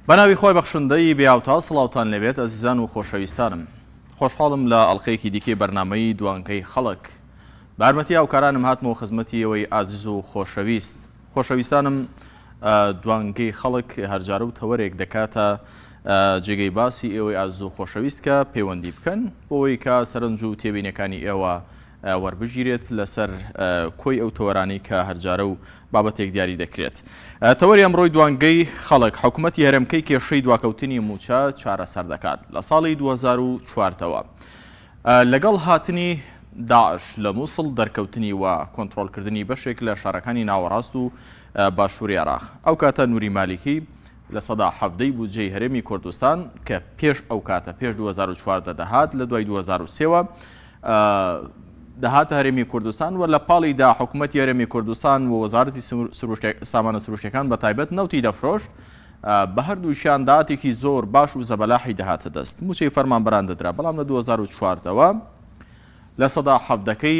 بەناوی خۆی بەخشندەی بێاوتا سڵاوتان لەبێت ئەزیزان و خۆشەویستانم. خۆشحاڵم لە ئەڵقەیەکی دیکەی بەرنامەی دوانگەی خەڵک. بارمەتی هاوکارانم هاتمەوە خزمەتی ئەوەی ئازیز و خۆشەویست. خۆشەویستانم دوانگەی خەڵک هەرجارە و تەوەرێک دەکاتە جێگەی باسی ئێوەی ئازیز و خۆشەویست کە پەیوەندی بکەن بۆەوەی کە سەرنج و تێبینەکانی ئێوە وەربژیرێت لەسەر کۆی ئەو تەوەرانی کە هەرجارە و بابەتێک دیاری دەکرێت. تەوەری ئەمڕۆی دوانگەی خەڵک حکوومەتی هەرێمکەی کێشەی دواکەوتنی موچە چارەسەر دەکات لە ساڵی 2004ەوە لەگەڵ هاتنی داعش لە مووسڵ دەرکەوتنی و کۆنتڕۆلکردنی بەشێک لە شارەکانی ناوەڕاست و باشووری عێراق. ئەو کاتە نووری مالیکی لە سەدا حەڤدەی بودجەی هەرێمی کوردستان کە پێش ئەو کاتە پێش 2004 دەهات لە دوای 2003ەوە دەهاتە هەرێمی کوردستان و لە پاڵیدا حکوومەتی هەرێمی کوردستان و وەزارەتی سامانە سروشتیەکان بە تایبەت نەوتی دەفرۆشت بە هەردووشیان داهاتێکی زۆر باش و زەبەلاحی دەهاتە دەست. موچەی فەرمانبەران دەدرا بەڵام لە 2004ەوە لە سەدا حەڤدەکەی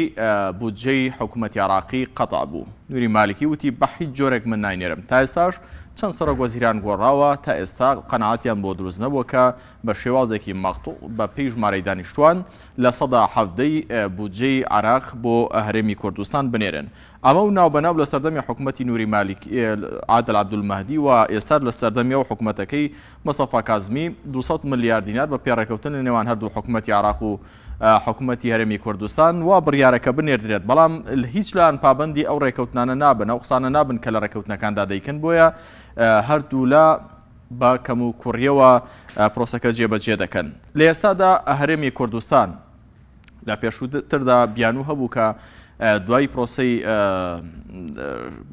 بودجەی حکوومەتی عێراقی قەتع بوو. نووری مالیکی وتی بە هیچ جۆرێک من ناینێرم. تا ئێستاش چەند سەرۆک وەزیران گۆڕاوە تا ئێستا قەنەعەتیان بۆ دروست نەبووە کە بە شێوازێکی مەقتوع بە پێی ژمارەی دانیشتوان لە سەدا حەڤدەی بودجەی عێراق بۆ هەرێمی کوردستان بنێرن. ئەمە و ناوبەناو لە سەردەمی حکوومەتی نووری مالیکی عادل عەبدولمەهدی و ئێستا لە سەردەمی ئەو حکوومەتەکەی مەستەفا کازمی 200 ملیار دینار بە پێڕێکەوتن لە نێوان هەردوو حکوومەتی عێراق و حکوومەتی هەرێمی کوردستان وا بڕیارەکە بنێردرێت بەڵام هیچ لایەن پابەندی ئەو ڕێکەوتنانە نابن ئەو قسانە نابن کە لە ڕێکەوتنەکاندا دەیکەن بۆیە هەردوو لا بە کەم و کوڕیەوە پرۆسەکە جێبەجێ دەکەن. لە ئێستادا هەرێمی کوردستان لە پێشووتردا بیانوو هەبوو کە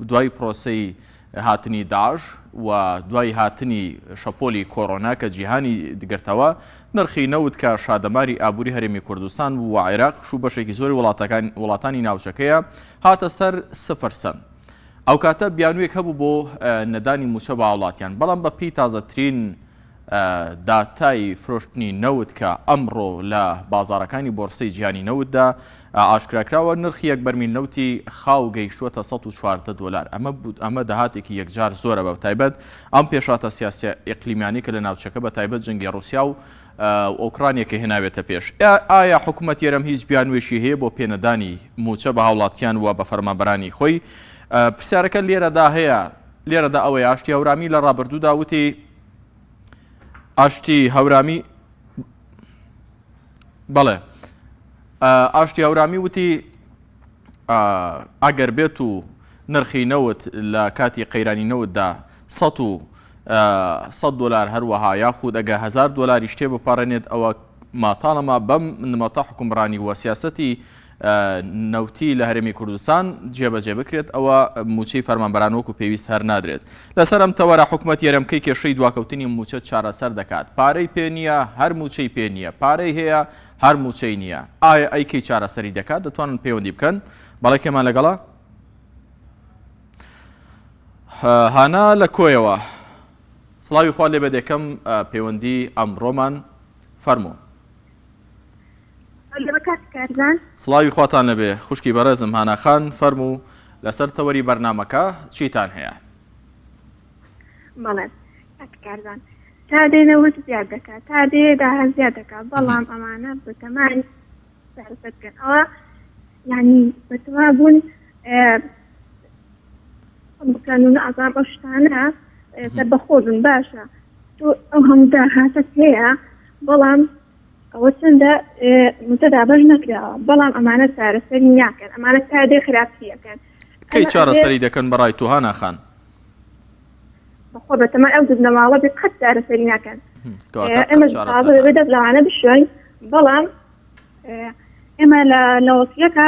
دوای پرۆسەی هاتنی داعش و دوای هاتنی شەپۆلی کۆڕۆنا کە جیهانی دگرتەوە نرخی نەوت کە شادەماری ئابووری هەرێمی کوردستان و عێراق و بەشێکی زۆری وڵاتانی ناوچەکەیە هاتە سەر 0%. ئەو کاتە بیانوویەک هەبوو بۆ نەدانی موچە بە وڵاتیان بەڵام بە پێی تازەترین داتای فرۆشتنی نەوت کە ئەمڕۆ لە بازارەکانی بۆرسەی جیهانی نەوتدا ئاشکراکراوە نرخی یەک بەرمیل نەوتی خاو گەیشتووەتە 114 دۆلار. ئەمە داهاتێکی یەکجار زۆرە بە تایبەت ئەم پێشاتە سیاسی ئیقلیمیانی کە لە ناوچەکە بە تایبەت جەنگی ڕووسیا و ئۆکرانیەکە هێناوێتە پێش. ئایا حکوومەتی هەرێم هیچ بیانوێشی هەیە بۆ پێنەدانی موچە بە هاوڵاتیان و بە فەرمانبەرانی خۆی؟ پرسیارەکە لێرەدا هەیە. لێرەدا ئەوەی ئاشتی هەورامی لە ڕابردوودا وتی ئاشتی هەورامی بەڵێ ئاشتی هەورامی وتی ئەگەر بێت و نرخی نەوت لە کاتی قەیرانی نەوتدا 100 دۆلار هەروەها یاخود ئەگە 1000 دۆلاری شتێ بپارێنێت ئەوە ماتاڵەما بەم نمەتە حکومڕانی و سیاسەتی نەوتی لە هەرێمی کوردستان جێبەجێ بکرێت ئەوە موچەی فەرمانبەران وەکو پێویست هەر نادرێت. لەسەر ئەم تەوەرە حکوومەتی هەرێمکەی کێشەی دواکەوتنی موچە چارەسەر دەکات. پارەی پێ نییە هەر موچەی پێ نییە، پارەی هەیە هەر موچەی نییە. ئایا ئەیکەی چارەسەری دەکات؟ دەتوانن پەیوەندی بکەن. بەڵێکێمان لەگەڵا هانا لە کۆیەوە سڵاوی خوا لێ بەدەکەم پەیوەندی ئەمڕۆمان فەرموو. سڵاوی خواتان لەبێ خوشکی بەڕێزم هاناخان فەرموو لەسەر تەوەری بەرنامەکە چیتان هەیە؟ بەڵێ کارزان تا دێنەوەت زیاد دەکات تا دێدا زیاد دەکات بەڵام ئەمانە بەتەمانی سەرکەن ئەوە یعنی بەتەما بوون بکەنون ئازار بە شتانە سەربەخۆدن باشە تۆ ئەو هەموو داهاتت هەیە بەڵام ئەوە چەندە متەدا بەش نەکراوە بەڵام ئەمانە چارەسەری ناکەن ئەمانە تا دێ خراپچیەکەن. کەی چارەسەری دەکەن بەڕای تۆ هاناخان؟ بەخۆ بەتەما ئەو دنەماوە بێت قەت چارەسەری ناکەن. ئێمە بێدەت لەوانە بشوێن بەڵام ئێمە لە وەسیەکە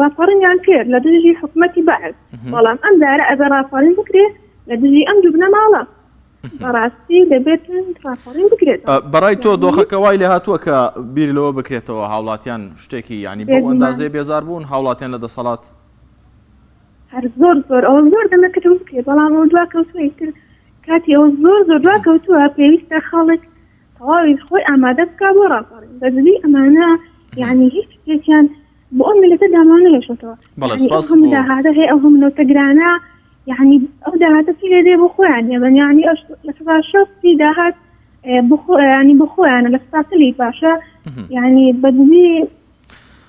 ڕاپەڕینیان کرد لە دژی حکوومەتی بەعز بەڵام ئەم دارە ئەگە ڕاپەڕین بکرێت لە دژی ئەم دوو بنەماڵە بەڕاستی دەبێت ڕاپەڕین بکرێت. بەڕای تۆ دۆخەکە وای لێ هاتووە کە بیر لەوە بکرێتەوە هاوڵاتیان شتێکی ینی بۆ ئەندازێ بێزار بوون هاوڵاتیان لە دەسەڵات هەر زۆر ئەوە زۆر دەمەکەوت بکرێت بەڵام ئەو دواکەوتوی تر کاتی ئەو زۆر دواکەوتووە پێویستە خەڵک تەواوی خۆی ئامادە بکا بۆ ڕاپەڕین بەدلی ئەمانە یعنی هیچ شتێکیان بۆ ئەم ملەتە دامانە لێشێتەوە. ئەو هەموو داهاتە هەیە ئەو هەموو نەوتەگرانە يعني أو دهات في لدي بخوان يعني لسه في دهات بخو يعني بخوان لسه لي باشا يعني بدي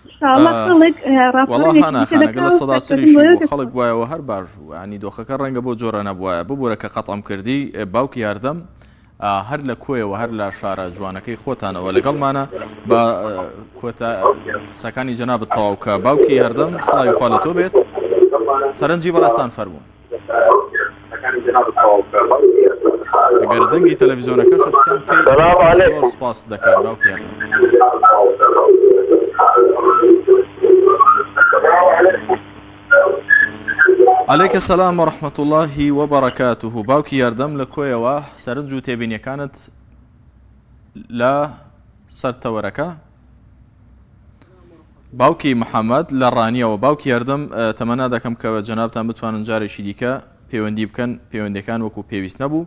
إن شاء الله خلق والله أنا خانق الله صدا سريشي وخلق ويا وهر باج يعني دوخة كرنج أبو جورنا بوا ببورك قطعم كردي باوكي ياردم هەر لە کۆیەوە هەر لە شارە جوانەکەی خۆتانەوە لەگەڵمانە بە کۆتا قسەکانی جەنابەت تەواو کە باوکی هەردەم سڵاوی خوا لە تۆ بێت سەرنجی بەڕێستان فەرموو ئەگەر دەنگی تەلەڤیزۆنەکەشت بکەم سوپاس دەکەم باوکی هەردەم عليك السلام ورحمة الله وبركاته باوكي ياردم لكويوا سرنجو تيبيني كانت لا سرتوركا باوكي محمد لرانيا وباوكي ياردم تمنى دكم كجنابتان بتوانن جاري شديكا بيوندي بكن بيوندي كان وكو بيويس نبو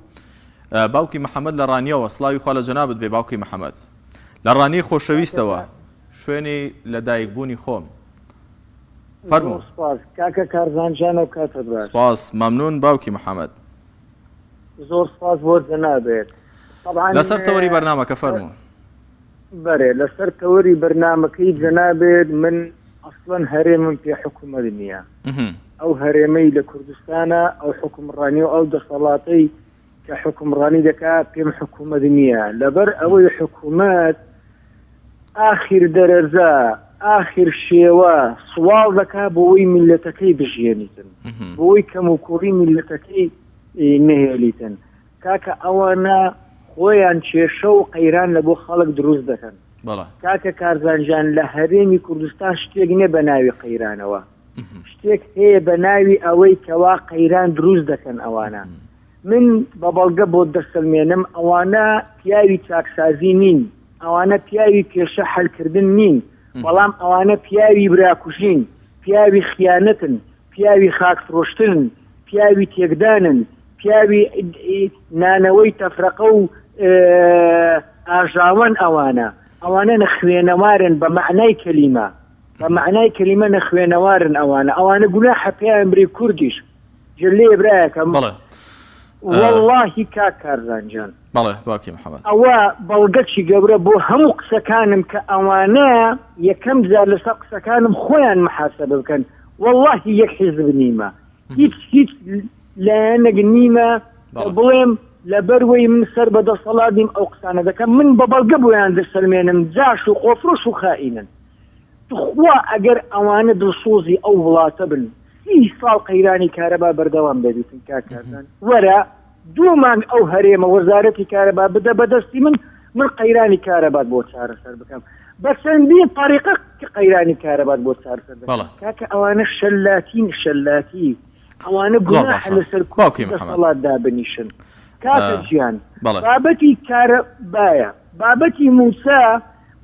باوكي محمد لرانيا وصلاوي خاله جنابت بي باوكي محمد لراني خوشويستوا شويني لدايك بوني خوم فرمو سپاس کاکە کارزانجان و کاتت باش سپاس ممنون باوکی محەممەد زۆر سپاس بۆ جەنابێت لەسەر تەوەری بەرنامەکە فەرموو بەرێ لەسەر تەوەری بەرنامەکەی جەنابێت من ئەسڵەن هەرێمم پێ حکوومەت نییە ئەو هەرێمەی لە کوردستانە ئەو حکومڕانی و ئەو دەسەڵاتەی کە حکومڕانی دەکات پێم حکوومەت نییە لەبەر ئەوەی حکوومەت ئاخر دەرەزە آخر شێوە سوال دەکا بۆەوەی میلەتەکەی بژێنیتن بۆی کەم و کوڕی میلەتەکەی نهێلیتن کاکە ئەوانە خۆیان کێشە و قەیران لە بۆ خەڵک دروست دەکەن کاکە کارزانجان لە هەرێمی کوردستان شتێک نیە بە ناوی قەیرانەوە شتێک هەیە بە ناوی ئەوەی کەوا قەیران دروست دەکەن ئەوانە من بە بەڵگە بۆ دەسەلمێنم ئەوانە پیاوی چاکسازی نین ئەوانە پیاوی کێشە حەلکردن نین بەڵام ئەوانە پیاوی براکوژین پیاوی خیانەتن پیاوی خاکفرۆشتن پیاوی تێکدانن پیاوی نانەوەی تەفرەقە و ئاژاوەن ئەوانە نەخوێنەوارن بە معنای کەلیمە بە معنای کەلیمە نەخوێنەوارن ئەوانە گوناحە پێیان بری کوردیش جلێ برایەکەم واللهی کاک کارزانجان بەڵێ باوکی محەممەد ئەوە بەڵگەچی گەورە بۆ هەموو قسەکانم کە ئەوانە یەکەم جار لەسەر قسەکانم خۆیان محاسەبە بکەن واللهی یەک حیزب نیمە هیچ لایەنێک نیمە بڵێم لەبەروەی من سەر بەدەسەڵاتیم ئەو قسانە دەکەم من بە بەڵگە بۆیان دەسەلمێنم جاش و خۆفرۆش و خائینن خوا ئەگەر ئەوانە دڵسۆزی ئەو وڵاتە بن 30 ساڵ قەیرانی کارەبا بەردەوام دەبیتن کاکارزان وەرە دوومان ئەو هەرێمە وەزارەتی کارەبا بدە بەدەستی من قەیرانی کارەبات بۆ چارەسەر بکەم بە چەندین طریقە قەیرانی کارەبات بۆ چارەسەر بکەم کاکە ئەوانە شەلاتی ئەوانە گوناح لەسەر دەسەڵات دابنیشن کاکە گیان بابەتی کارەبایە بابەتی موسا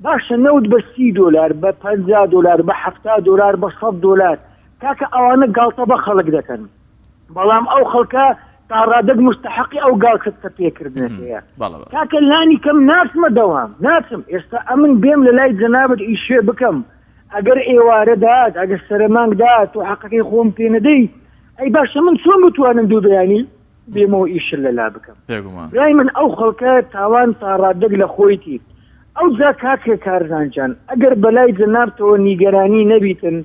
باشە نەوت بە $30 بە $50 بە $70 بە $100 کاکە ئەوانە گاڵتە بە خەڵک دەکەن بەڵام ئەو خەڵکە تاڕادەک مستحقی ئەو گاڵکە پێکردنەکەیە کاکە لانی کەم ناچمە دەوام ناچم ئێستا ئەمن بێم لە لای جەنابەت ئیشێ بکەم ئەگەر ئێوارە دات ئەگەر سەرمانگ دات و حەقەکەی خۆم پێ نەدەی ئەی باشە من چۆن بتوانم دوو بەیانی بێمەوە ئیشر لەلا بکەم برای من ئەو خەڵکە تاوان تاڕادەک لە خۆیتی ئەو جا کاکە کارزانجان ئەگەر بەلای جەنابتەوە نیگەرانی نەبیتن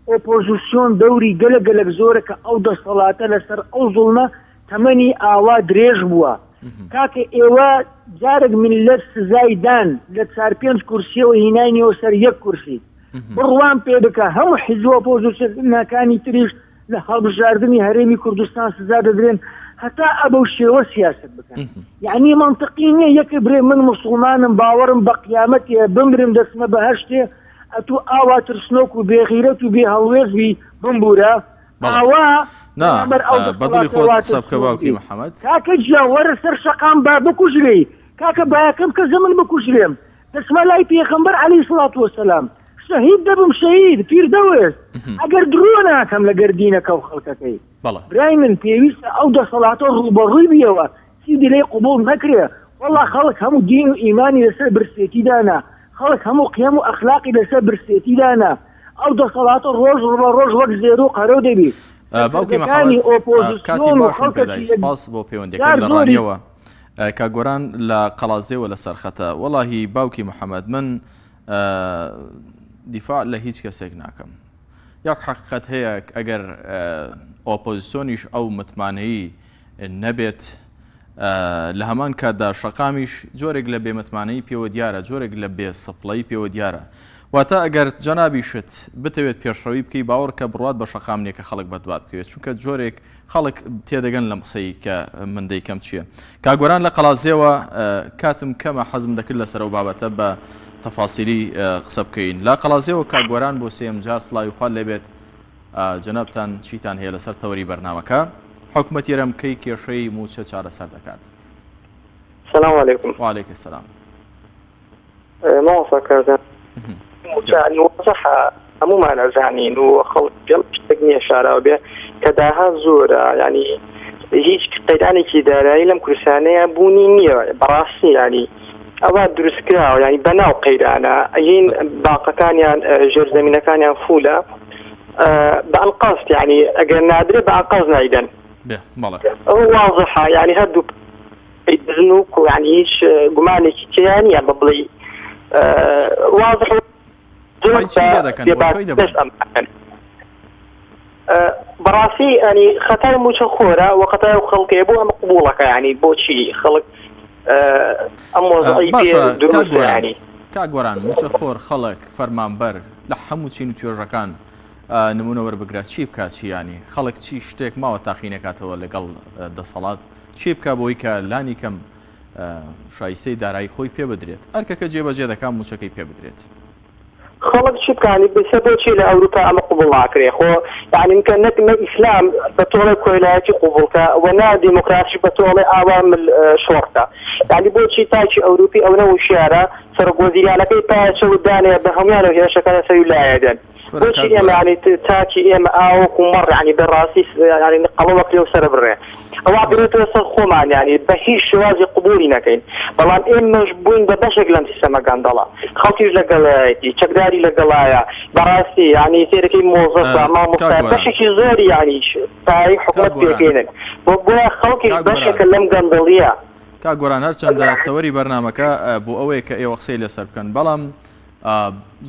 ئۆپۆزیسیۆن دەوری گەلە زۆرە کە ئەو دەسەڵاتە لەسەر ئەو زوڵمە تەمەنی ئاوا درێژ بووە کاکە ئێوە جارێک ملت سزای دان لە 4-5 کورسیەوە هینانیەوە سەر 1 کورسی بڕوان پێ بکە هەموو حیزب ئۆپۆزیسیۆنەکانی تریش لە هەڵبژاردننی هەرێمی کوردستان سزا دەدرێن هەتا ئەبەو شێوە سیاست بکەن یعنی منطقی نییە یەکە برێ من مسلمانم باوەڕم بە قیامەتێ بمرم دەچمە بە هەشتێ ئەتو ئاوا ترسنۆک و بێغیرەت و بێ هەڵوێزبی بمبورە ئاوا بەدڵی خۆت قسە بکە باوکی محەممەد کاکە گیان وەرە سەر شەقام با بکوژرێ کاکە باەکەم کە زەمن بکوژرێم دەچمە لای پێغەمبەر عەلەیهی سڵات وەسەلام شەهید دەبم شەهید پیر دەوێست ئەگەر درۆ ناکەم لە گەردینەکە و خەڵکەکەی برای من پێویستە ئەو دەسەڵاتە ڕوبەڕووی بیەوە چیدی لێ قوبوڵ نەکرێ وەڵا خەڵک هەموو دین و ئیمانی لەسەر برسێتی دانا خەڵک هەموو قیام و ئەخلاقی لەسەر برسێتی دانا ئەو دەسەڵاتە ڕۆژ ڕۆژ وەک زێرو قەرەو دەبی باوکی محەممەد کاتی باشم پێدای سپاس بۆ پەیوەندەکە لە ڕانیەوە کاگۆران لە قەڵازێەوە لە سەرخەتە وەڵاهی باوکی محەممەد من دیفاع لە هیچ کەسێک ناکەم یاک حقیقەت هەیە ئەگەر ئۆپۆزیسیۆنیش ئەو متمانەیی نەبێت لە هەمان کاتدا شەقامیش جۆرێک لە بێمەتمانەی پێوە دیارە جۆرێک لە بێ سەپڵەی پێوە دیارە واتە ئەگەر جەنابی شت بتەوێت پێشڕەوی بکەی باوەڕ کە بڕات بە شەقامنێکە خەڵک بەدوات بکەوێت چونکە جۆرێک خەڵک تێدەگەن لەم قسەی کە من دەیکەم چییە کاگۆران لە قەڵازێەوە کاتم کەمە حەزم دەکرد لەسەر و بابەتە بە تەفاسیلی قسە بکەین لە قەڵازێەوە کاگۆران بۆ سێم جار سڵاوی خوال لێبێت جەنابتان چیتان هەیە لەسەر تەوەری بەرنامەکە حکومەت یەرەمکەی کێشەی موچە چارەسەر دەکات السلام عليكم. وعليك السلام. ما فكرت يعني وصح عموما أزانين وخلق جمع تقنية شارع به كداها زورة يعني هيج قيداني كداري لم كرسانية بونينية براسي يعني أواد دروس كراو يعني بناو قيدانا أجين باقة كان يعني جرز من كان يعني فولة بأنقاص يعني أجل نادرة بأنقاصنا أيضا. به ماله. واضحة يعني هدو يدزنوك يعني ايش قمانك يعني ببلي واضح براسي يعني خطايا مشخورة وخطايا خلق يبوها مقبولة يعني بوشي خلق أمو ضعيفية دروس يعني كاغوران مشخور خلق فرمانبر لحمو چين توێژەکان نمونە وەربگرات چی بکات چی ینی خەڵک چی شتێک ماوە تاقینەکاتەوە لەگەڵ دەسەڵات چی بکە بۆی کە لانی کەم شایستەی دارایی خۆی پێ بدرێت هەرکەکە جێبەجێ دەکات موچەکەی پێ بدرێت خلق شو كان بسبب شيء لأوروبا أما قبول عكري خو يعني يمكن نتنا إسلام بطولة كويلاتي قبولك ونا ديمقراطي بطولة عوام الشرطة يعني بوشي تاجي أوروبي أو نو شارع سرقوزي على كي تاجي وداني بهميانو هي شكل سيولا يدن بوشي يعني تاجي أو كمر يعني بالراسي يعني نقلوا كليو سربره أو عبرت الخومان يعني بهيش شوازي قبولي نكين بلان إما جبوين بشكل سما قندلا خلقي لقلايتي تقدري لقلايا براسي يعني تركي موظف ما مختار بشكل زوري يعني تاعي حكومة بيكينن بويا خلقي بشكل لم قندليا کاگۆران هەرچەندە تەوەری بەرنامەکە بۆ ئەوەیە کە ئێوە قسەی لەسەر بکەن بەڵام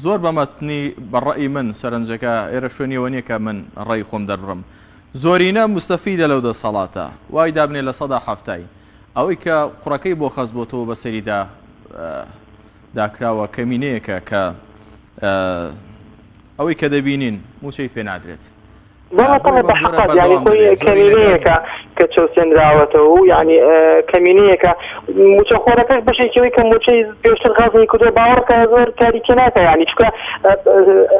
زۆر بەمەتنی بەڕەئی من سەرنجەکە ئێرە شوێنیەوە نییە کە من ڕێی خۆم دەربڕم زۆرینە مستەفیدە لەو دەسەڵاتە وای دابنێ لە سەدا هەفتای ئەوەی کە قوڕەکەی بۆ خەز بۆتەوە بە سەریدا داکراوە کەمینەیەکە کە ئەوەی کە دەبینین موچەی پێ نادرێت طبعا بحقد يعني كوي كمينيكا كتشوسين راوته يعني كمينيكا متخورك بشي كوي كموشي بيوشل غازي كده باور كزور كاريكناكا يعني شكا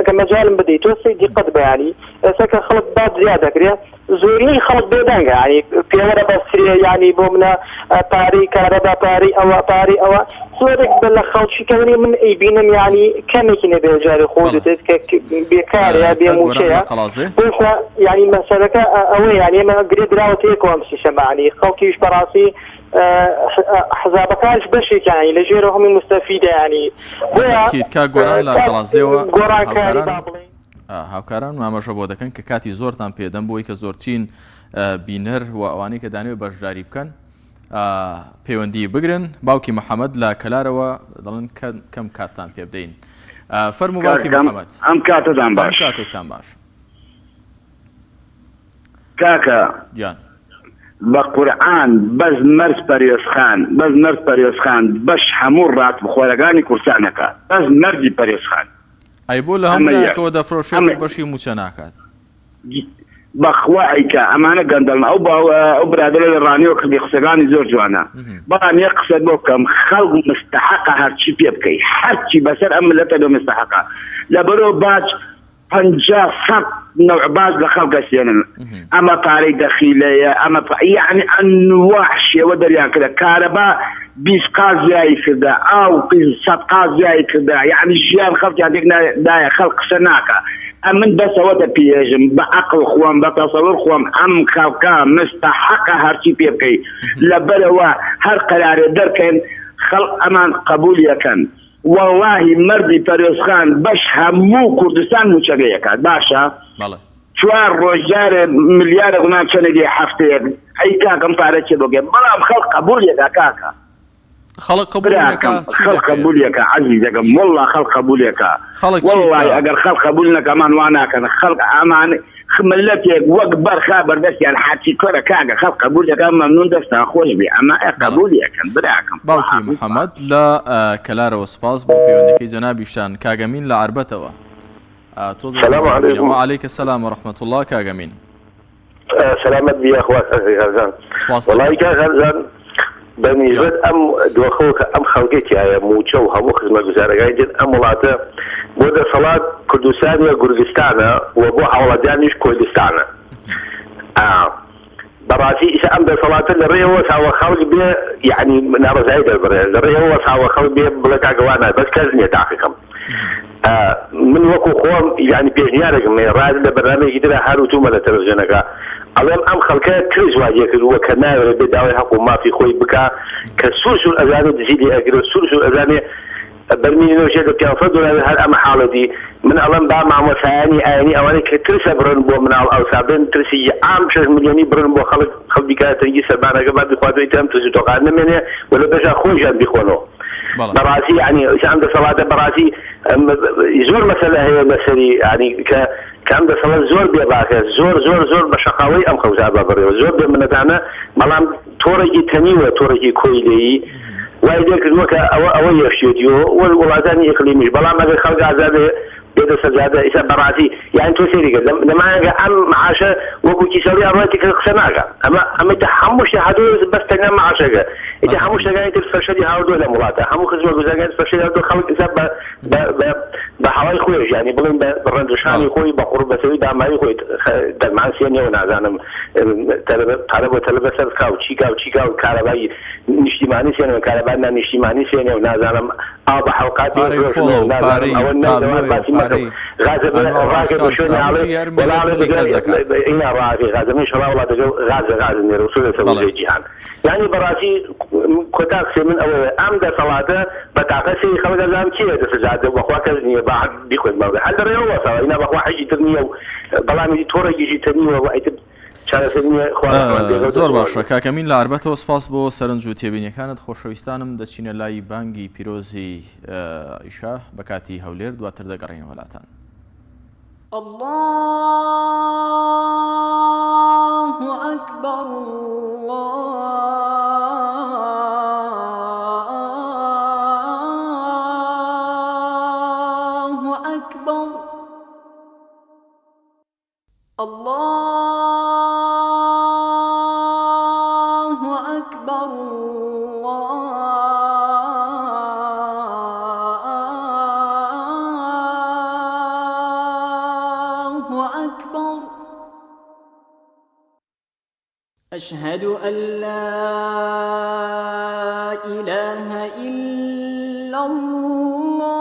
كمجال بديتو سيدي قد يعني سكا خلق بعد زيادة كده زوري خلق بيدانجا يعني في ورا بسرية يعني بومنا طاري كهرباء طاري أو صورك بلا خلق شي كميني من أي بينم يعني كميكي بيجاري خودت بيكاريا بيموشيا يعني مسألة أوي يعني ما قريب راوتيك وامشي يعني خلقيش براسي حزابكاش بشي يعني لجيرهم المستفيدة يعني أكيد كاغوران لا خلاص زيوا هاوکاران مامەژە بۆ دەکەن کە کاتی زۆرتان پێدەم بۆی کە زۆرچین بینەر و ئەوانەی کە دانوێ بەشداری بکەن پەیوەندی بگرن باوکی محەممەد لە کەلارەوە دەڵێن کەم کاتتان پێ بدەین فەرموو باوکی محەممەد ئەم کاتتان باش کاتێکتان باش کاکە گیان بە قورعان بەس مەرز پەرێزخان بەش هەموو ڕات بخۆرەکانی کورسانەکە بەس مەرزی پەرێزخان ئەی بۆ لە هەموویەکەوە دەفرۆشێت بەشی موچە ناکات بەخوایکە ئەمانە گەندەڵن ئەو برادرە لە ڕانیەوە کردی قسەکانی زۆر جوانە بەڵام یەک قسە بۆ بکەم خەڵک مستحەقە هەرچی پێ بکەی هەرچی بەسەر ئەم ملەتە دۆ مستحەقە لەبەرەوە باج 50 نوع باز لخلق سينن اما طاري دخيلية اما يعني انواع شيء ودريان كذا كهرباء 20 قاز جاي كذا او 100 قاز جاي كذا يعني جيان خلق عندنا داية خلق سناكا امن بس ودا بيجم بعقل خوان بتصور خوان ام خلقا مستحقة هرشي بيبكي لبلوا هر قرار دركن خلق امان قبول يكن والله مردی پەرێزخان بەش هەموو کوردستان موچەکەیەکات باشە چوار ڕۆژجارێ ملیارە گونام چەندێ هەفتەیەک ئەی کاکەم پارە چێ بۆگێ بەڵام خەڵک قبوولێکا کاکە خەڵک خەڵک قبوولێکە عەزیزەکەم وەڵڵا خەڵک قبوولێکە وەڵڵای ئەگەر خەڵک قبوول نەکەمان وا ناکەن خەڵک ئەمانە ملەتێک وەک بەرخا بەردەستیان حاچی کۆرە کاگە خەڵک قبوولەکە مەمنون دەستا خۆش بێ ئەمە قبوولێکن براکەم باوکی محەممەد لە کەلارەوە سپاس بۆ پەیوەندەکەی جەنابیشتان کاگەمین لە عربەتەوە وعليك السلام ورحمة الله كاغامين سلامت بيا اخوات غزان والله كغزان بنسبة ام دوخوك ام خلقتي هاي موچو همو خدمة گزارگاي جن ام ولاته بود صلاة كردستان يا قرقستان وبو حولدانيش كردستان براسي إذا أمد صلاة الرئي هو ساوى خلق بيه يعني نار زايدة الرئي هو ساوى خلق بيه بلقا قوانا بس كازنية تحقيقا من وەکو خۆم یعنی پێشنیارێکم ڕاد لە بەرنامەیەکی ترە هەروتومە لە تەلەڤیزیۆنەکە ئەڵێم ئەم خەڵکە کرێژ واجێ کردووە کە ناوێت بێ داوای حەق و مافی خۆی بکا کە سوور ئەزانێ دزی لێ ئەگرێ سوور ئەزانێ بەرمینی نوێژێ لە $500 هەر ئەمە حاڵەتی من ئەڵێم با مامۆسایانی ئاینی ئەوانەی کە ترسە بڕن بۆ مناڵ ئەوسابن ترسی عام 6 ملیۆنی بڕن بۆ خەڵکی کاتەنگی سەربانەکە با بخواتەوەی تەم توزی تۆقان نمێنێ و لە بەشا خۆیان بیخۆنەوە براسي يعني عند صلاة براسي زور مثلا هي مسري يعني كعند صلاة زور بيباك زور بشقاوي أم خوزا بابري زور بمنتانا ملام تورجي تنيوة تورجي كويلي ويدك الوقت أو يشيديو والولايات إقليمية بلام هذا خلق عزابه بيد سجادة إذا براسي يعني توسيري لما أم معاشة وكوكي سوري أرواتك الخسناقة أما تحمش حدوث بس تجمع معاشة إذا حمش تجاني تفشلي هاودو لا ملاته حمو خزوة جزاجان تفشلي هاودو خلق إذا بحوالي خوي يعني بلين برندشاني خوي بقرب بسوي داماري خوي دمعان سيني ونازانم طلبة سرقة وشيكا وكهربائي نشتماني سيني وكهربائنا نشتماني سيني ونازانم أو بحوقات غازة بشوني عليه ولا عليه إنا راقي غازة من شاء الله ولا تجو غازة نرسول سوي جيهان يعني براسي كتاك من أول أمد صلاة بتعقسي خلق زام كيه تسجاد وخواك زني بعد بيكون موضع هل دري هو صار إنا بخوا حاجة ترنيه بلامي تورا يجي ترنيه وعيت زۆر باشە کاکەمین لە عربەتەوە سپاس بۆ سەرنج و تێبینیەکانت خۆشەویستانم دەچینە لای بانگی پیرۆزی ئیشا بە کاتی هەولێر دواتر دەگەڕێنەوە وڵاتان الله أكبر الله أكبر الله أشهد أن لا إله إلا الله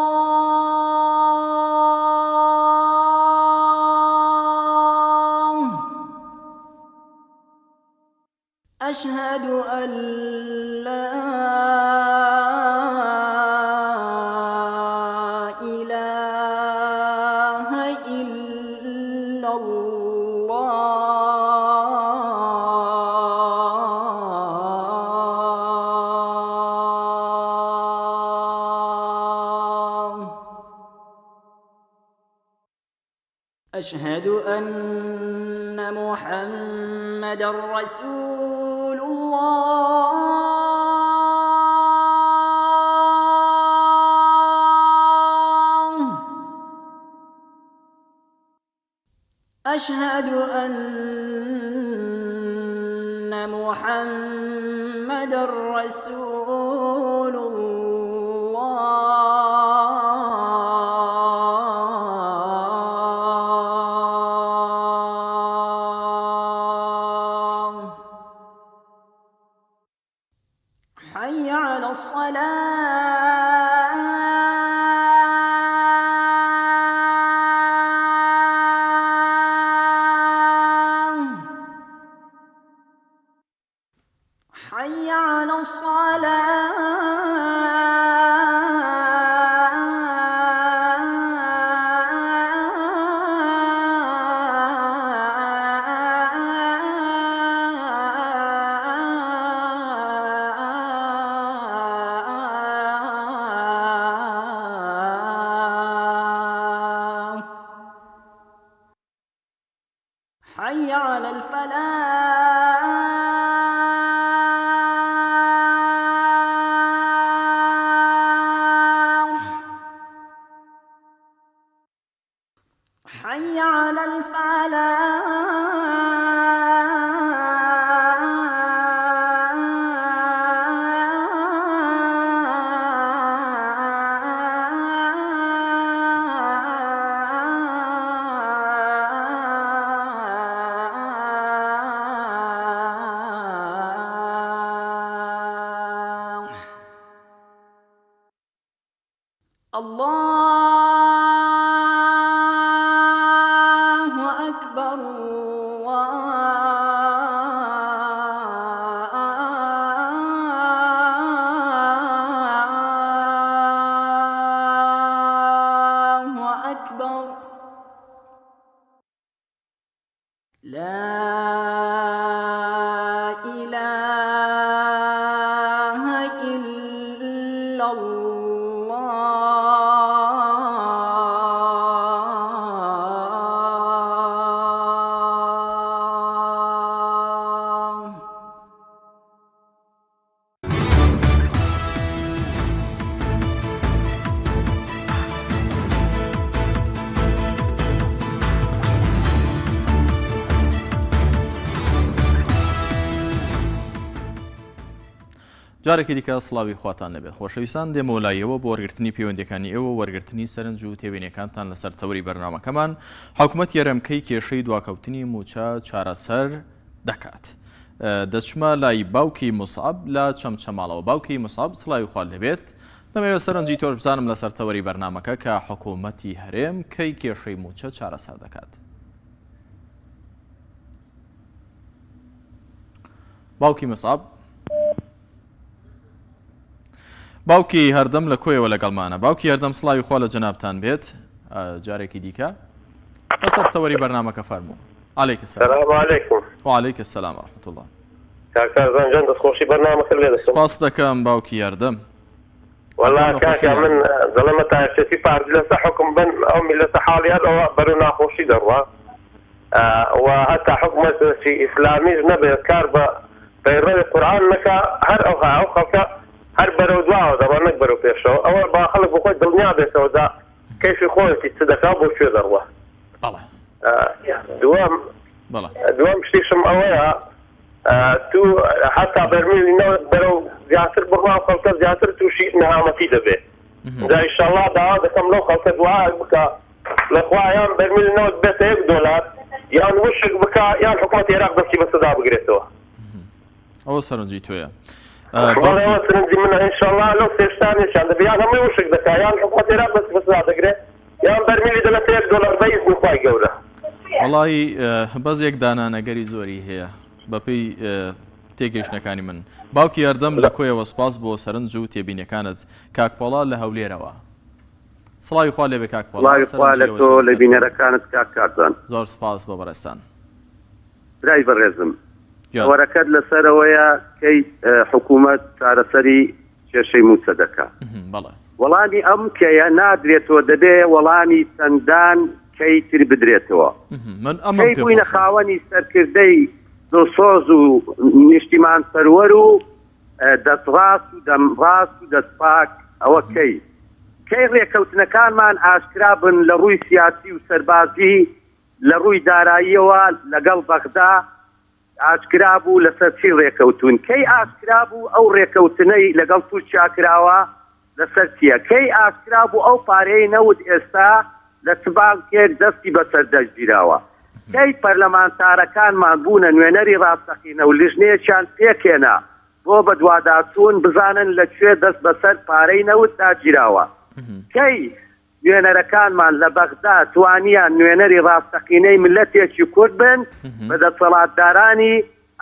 أشهد أن لا إله إلا الله أشهد أن محمدًا رسول الله أشهد أن محمدًا رسول حي على الصلاة حي على الصلاة حي على الفلاح حي على الفلاح الله أكبر الله أكبر لا إله إلا الله جارێکی دیکە سڵاوی خواتان لەبێت خۆشەویستان دێمەوە لایەوە بۆ وەرگرتنی پەیوەندیەکانی ئێوە وەرگرتنی سەرنج و تێبینیەکانتان لەسەر تەوری بەرنامەکەمان حکوومەت یارمەکەی کێشەی دواکەوتنی موچە چارەسەر دەکات. دەچمە لای باوکی موسعب لە چەمچەماڵەوە. باوکی موسعب سڵاوی خوات لەبێت دەمەوێت سەرنجی تۆش بزانم لەسەر تەوری بەرنامەکە کە حکوومەتی هەرێم کەی کێشەی موچە چارەسەر دەکات. باوکی موسعب باوکی هەردەم لە کۆیەوە لەگەڵمانە. باوکی هەردەم سڵاوی خوا لە جەنابتان بێت جارێکی دیکە لەسەر تەوەری بەرنامەکە فەرموو. عەلەیکە سەلام. السلام عليكم. وعەلەیکە السلام ورحمة الله. كاكا زنجان دەستخۆشی بەرنامەکە لێ دەکەم. سپاس دەکەم باوکی هەردەم. والله كاكا من ظلمت عشتي فارد لسا حكم بن أو من لسا حاليات أو برنا خوشي دروا وحتى حكمة في إسلامي نبي كاربا بيرد القرآن نكا هر أو خلقا هر برو دواء ده ما نقبلوا في الشو أول ما خلق بقول دنيا ده سوداء كيف يخون في الصدقة بوشو دروا دوام شتيشم أويا تو حتى برميل إنه برو زياتر بروا خلقا زياتر توشي إنها مفيدة به ده إن شاء الله ده كم لو خلقا دعاء بكا الأخوة يان برميل إنه بس $1 يان وشك بكا يان حكومة العراق بس بصداع بقريتوها أو سرنجي تويا والله سرنجي منها إن شاء الله لو سيشتاني شان بيان هم وشك بكا يان حكومة العراق بس بصداع بقريت يان برميل إذا $1 بيزن خواهي قولة وڵی بەس یەک دانانەگەری زۆری هەیە بەپێی تێگەیشتنەکانی من. باوکی هەردەم لە کۆیەوە سپاس بۆ سەرنج و تێبینیەکانت. کاکپۆڵا لە هەولێرەوە. سڵاوی خوا لێبێ کاکپۆڵا. لە تۆ لە بینەرەکانت کاکاتان. زۆر سپاس بۆ بەڕێستان. برای بەڕێزم وەرەکەت لەسەرەوەیە کەی حکوومەت چارەسەری کێشەی موچە دەکات. وەڵامی ئەم کەیە نادرێتەوە دەبێ وەڵامی چەندان کەی تر بدرێتەوە. کەی بووینە خاوەنی سەرکردەی دڵسۆز و نیشتیمان سەروەر و دەستڕاست و دەمڕاست و دەستپاک ئەوە کەی ڕێکەوتنەکانمان ئاشکرا بن لە ڕووی سیاسی و سەربازی لە ڕووی داراییەوە لەگەڵ بەغدا ئاشکرا بوو لەسەر چی ڕێکەوتون کەی ئاشکرا بوو ئەو ڕێکەوتنەی لەگەڵ تورکیا کراوە لەسەر چییە کەی ئاشکرا بوو ئەو پارەی نەوت ئێستا لە چبانکێک دەستی بەسەر دەستگیراوە کەی پەرلەمانتارەکانمان بوونە نوێنەری ڕاستەقینە و لیژنەیەکیان پێکێنا بۆ بە دوواداچوون بزانن لەکوێ دەست بەسەر پارەی نەوت داگیراوە کەی نوێنەرەکانمان لە بەغدا توانیان نوێنەری ڕاستەقینەی ملەتێکی کورد بن بە دەسەڵاتدارانی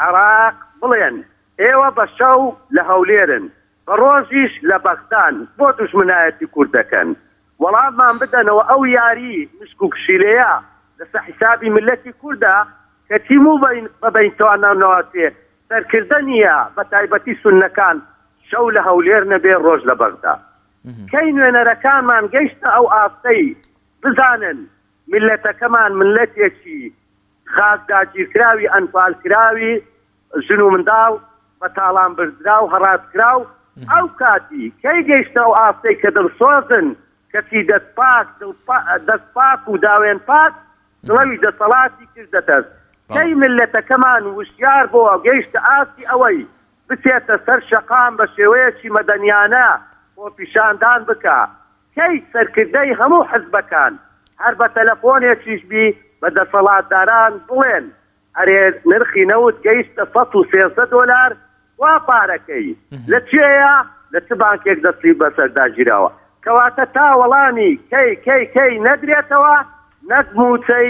عێراق بڵێن ئێوە بە شەو لە هەولێرن بە ڕۆژیش لە بەغدان بۆ دوژمنایەتی کوردەکەن وەڵاممان بدەنەوە ئەو یاری مشک و کشیلەیە لەسەر حیسابی ملەتی کووردە کە تیموو بەبینتوانەوە تێ سەرکردە نییە بە تایبەتی سوننەکان شەو لە هەولێر نەبێ ڕۆژ لە بەغدا کەی نوێنەرەکانمان گەیشتە ئەو ئاستەی بزانن ملەتەکەمان ملەتێکی خاکداگیرکراوی ئەنفالکراوی ژن و منداڵ بە تاڵان بردرا و هەڕاتکرا و ئەو کاتی کەی گەیشتە و ئاستەی کە دڵسۆزن کەسی دەست پاک و داوێن پاک دڵەوی دەسەڵاتی کردەتەست کەی ملەتەکەمان وشیار بۆ گەیشتە ئاستی ئەوەی بچێتە سەر شەقام بە شێوەیەکی مەدەنیانە بۆ پیشاندان بکە کەی سەرکردەی هەموو حزبەکان هەر بە تەلەفۆنێکیش بی بە دەسەڵاتداران بڵێن ئەرێ نرخی نەوت گەیشتە $300 وا پارەکەی لە چێیە لە چ بانکێک دەستی بەسەرداگیراوە کەواتە تا وەڵامی کەی نەدرێتەوە نەک موچەی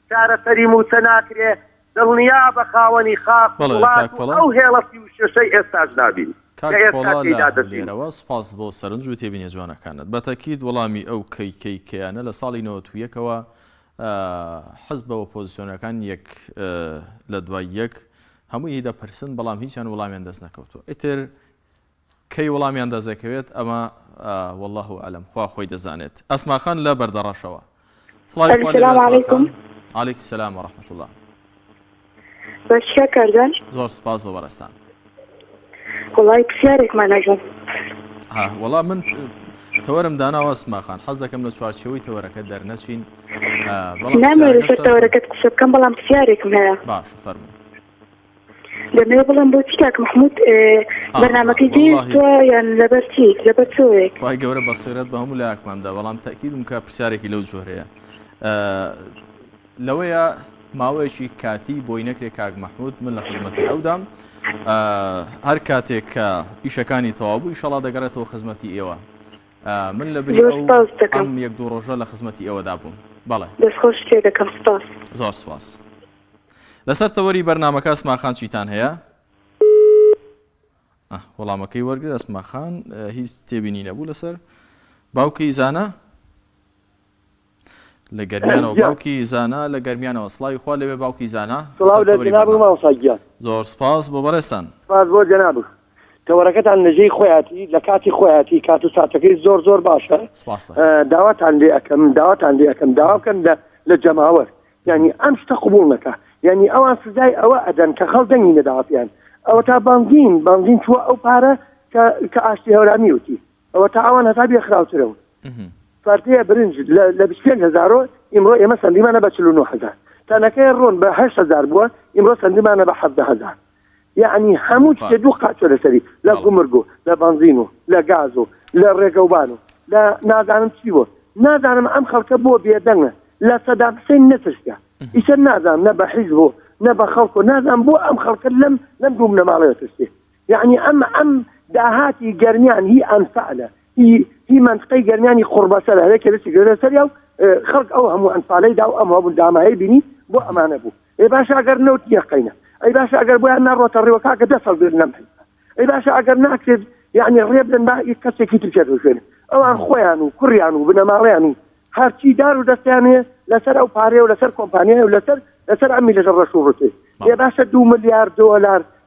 چارەسەری موچە ناکرێ دڵنیا بە خاوەنی خاک وڵات و ئەو هێڵەسی و شێشەی ئێستاش نابین لێرەوە سپاس بۆ سەرنج و تێبینێ جوانەکانت بەتەکید وەڵامی ئەو کەیکەیانە لە ساڵی 91ەوە حەزب بە ئۆپۆزیسیۆنەکان یەک لە دوای یەک هەمووی دەپرسن بەڵام هیچیان وەڵامیان دەست نەکەوتوە ئیتر کەی وەڵامیان دەزەکەوێت ئەمە والله ئەعلەم خوا خۆی دەزانێت ئەسماخان لە بەردەڕەشەوە السلام عليكم. عليك السلام ورحمة الله. باشە کاردان زۆر سپاس بە بەڕێستان. وڵی پرسیارێکمان هەبوو. وەڵام من تەوەرم داناوە ئەسماخان حەز دەکەم لە چوارچێوەی تەوەرەکەت دەرنەچین نامەوێت لەسەر تەوەرەکەت قسە بکەم بەڵام پرسیارێکم هەیە. باش فەرمووی. دەمەوێت بڵێم بۆچی کاک محموود بەرنامەکەی دێتوە یان لەبەر چی لەبەر چۆیەک وای گەورە بەسیرەت بە هەموو لایەکماندا بەڵام تەکیدم کە پرسیارێکی لەو جۆرەیە لەوەیە ماوەیەکی کاتی بۆی نەکرێت کاک محموود من لە خزمەتی ئەودام هەر کاتێک کە ئیشەکانی تەواو بوو ئیشەڵا دەگەڕێتەوە خزمەتی ئێوە من لە بری ئەم یەک دوو ڕۆژە لە خزمەتی ئێوەدا بووم بەڵێ دەستخۆش پێ دەکەم سپاس زۆر سپاس لەسەر تەوەری بەرنامەکە ئەسماخان چیتان هەیە وەڵامەکەی وەرگرت ئەسماخان هیچ تێبینی نەبوو لەسەر باوکی زانە لە گەرمیانەوە باوکی زانە لە گەرمیانەوە سڵاوی خوا لەوێ باوکی زانە زۆر سپاس بۆ بەڕێستان سپاس بۆ جەناب تەوەرەکەتان نەژەی خۆیاتی لە کاتی خۆیاتی کات و ساتەکەی زۆر باشە داواتان لێ ئەەکەم داوا بکەن لە جەماوەر یعنی ئەم شتە قبول نەکە یعنی ئەوان سزای ئەوە ئەدەن کە خەڵ دەنگی نەداواتیان ئەوە تا بانگین چووە ئەو پارە کە ئاشتی هەورامی وتی ئەوە تا ئەوان هەتا بێخراوترەوە فارتەیە برنج لە 25,000 ئیمڕۆ ئێمە سندیمانە بە 49,000 تانەکەی ڕۆن بە 8,000 بووە ئیمڕۆ سندیمانە بە 17,000 یعنی هەموو شتێ دوو قاچۆ لەسەری لە گومرگۆ لە بنزین و لە گاز و لە ڕێگەوبان و لە نازانم چی بوو نازانم ئەم خەڵکە بۆ بێدەنگە لە سەدام حوسێن نەترسکە ئیسەر نازانم نە بە حیزب بۆ نە بە خەڵک و نازانم بۆ ئەم خەڵکە لەم دوو منەماڵەوە ترسێ یعنی ئەم داهاتی گەرمیان هی ئەنفعلە هی منطقەی گەرمیانی قوربەسەرە هەرێک کە دەستی گرێتە سەریا و خەڵک ئەو هەموو ئەنفالەیدا و ئەم هەبوو دامایی بینی بۆ ئەمانە بوو ئەی باشە ئەگەر نەوت یەقینە ئەی باشە ئەگەر بۆیان ناڕۆتە ڕێوە کاکە دەسەڵگرن لەم حیزبە ئەی باشە ئەگەر ناکرێت یعنی ڕێ بدەن با کەسێکی ترکێتەوە شوێنە ئەوان خۆیان و کوڕیان و بنەماڵیان و هەرچی دار و دەستیان هەیە لەسەر ئەو پارەیە و لەسەر کۆمپانیای و لەسەر ئەمی لەژە ڕەش و ڕوتێ ئێ باشە $2 ملیارد